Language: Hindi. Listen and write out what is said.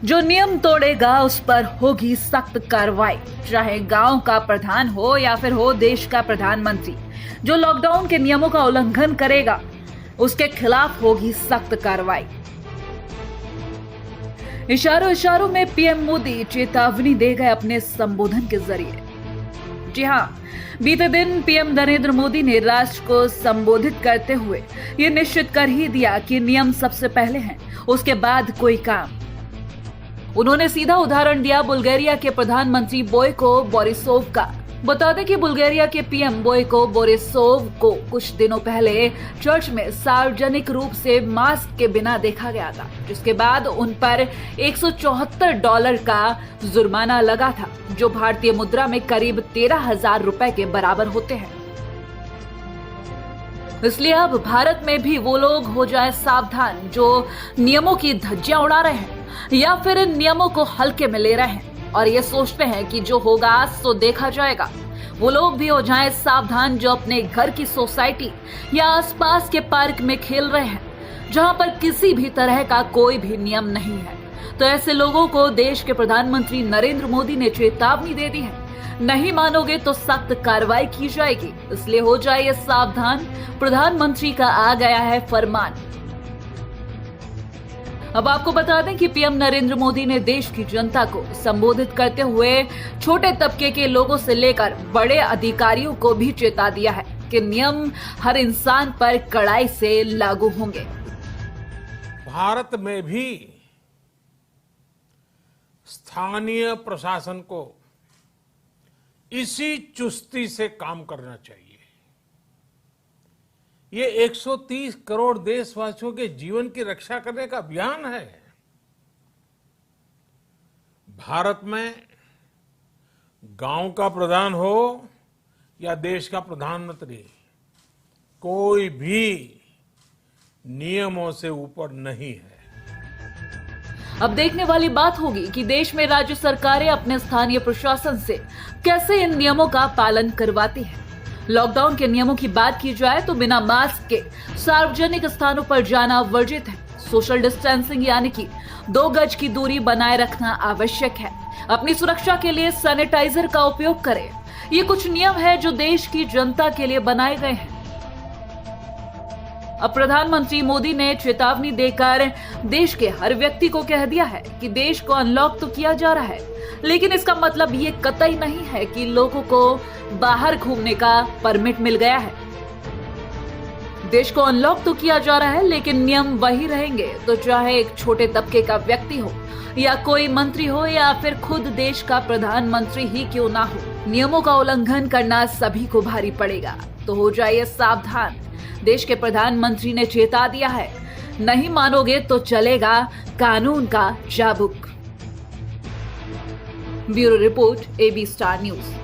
जो नियम तोड़ेगा उस पर होगी सख्त कार्रवाई, चाहे गांव का प्रधान हो या फिर हो देश का प्रधानमंत्री। जो लॉकडाउन के नियमों का उल्लंघन करेगा उसके खिलाफ होगी सख्त कार्रवाई। इशारों इशारों में पीएम मोदी चेतावनी दे गए अपने संबोधन के जरिए। जी हां, बीते दिन पीएम नरेंद्र मोदी ने राष्ट्र को संबोधित करते हुए ये निश्चित कर ही दिया कि नियम सबसे पहले हैं, उसके बाद कोई काम। उन्होंने सीधा उदाहरण दिया बुल्गारिया के प्रधानमंत्री बोयको बोरिसोव का। बता दें कि बुल्गारिया के पीएम बोयको बोरिसोव को कुछ दिनों पहले चर्च में सार्वजनिक रूप से मास्क के बिना देखा गया था, जिसके बाद उन पर $174 का जुर्माना लगा था, जो भारतीय मुद्रा में करीब 13,000 रुपए के बराबर होते हैं। इसलिए अब भारत में भी वो लोग हो जाए सावधान जो नियमों की धज्जियां उड़ा रहे हैं या फिर इन नियमों को हल्के में ले रहे हैं और ये सोचते हैं कि जो होगा सो देखा जाएगा। वो लोग भी हो जाएं सावधान जो अपने घर की सोसाइटी या आसपास के पार्क में खेल रहे हैं, जहां पर किसी भी तरह का कोई भी नियम नहीं है। तो ऐसे लोगों को देश के प्रधानमंत्री नरेंद्र मोदी ने चेतावनी दे दी है, नहीं मानोगे तो सख्त कार्रवाई की जाएगी, इसलिए हो जाइए सावधान। प्रधानमंत्री का आ गया है फरमान। अब आपको बता दें कि पीएम नरेंद्र मोदी ने देश की जनता को संबोधित करते हुए छोटे तबके के लोगों से लेकर बड़े अधिकारियों को भी चेता दिया है कि नियम हर इंसान पर कड़ाई से लागू होंगे। भारत में भी स्थानीय प्रशासन को इसी चुस्ती से काम करना चाहिए। ये 130 करोड़ देशवासियों के जीवन की रक्षा करने का अभियान है। भारत में गांव का प्रधान हो या देश का प्रधानमंत्री, कोई भी नियमों से ऊपर नहीं है। अब देखने वाली बात होगी कि देश में राज्य सरकारें अपने स्थानीय प्रशासन से कैसे इन नियमों का पालन करवाती हैं। लॉकडाउन के नियमों की बात की जाए तो बिना मास्क के सार्वजनिक स्थानों पर जाना वर्जित है। सोशल डिस्टेंसिंग यानी कि 2 गज की दूरी बनाए रखना आवश्यक है। अपनी सुरक्षा के लिए सैनिटाइजर का उपयोग करें। ये कुछ नियम है जो देश की जनता के लिए बनाए गए हैं। अब प्रधानमंत्री मोदी ने चेतावनी देकर देश के हर व्यक्ति को कह दिया है कि देश को अनलॉक तो किया जा रहा है, लेकिन इसका मतलब ये कतई नहीं है कि लोगों को बाहर घूमने का परमिट मिल गया है। देश को अनलॉक तो किया जा रहा है, लेकिन नियम वही रहेंगे। तो चाहे एक छोटे तबके का व्यक्ति हो या कोई मंत्री हो या फिर खुद देश का प्रधानमंत्री ही क्यों ना हो, नियमों का उल्लंघन करना सभी को भारी पड़ेगा। तो हो जाइए सावधान। देश के प्रधानमंत्री ने चेता दिया है, नहीं मानोगे तो चलेगा कानून का चाबुक। Bureau report, AB star news.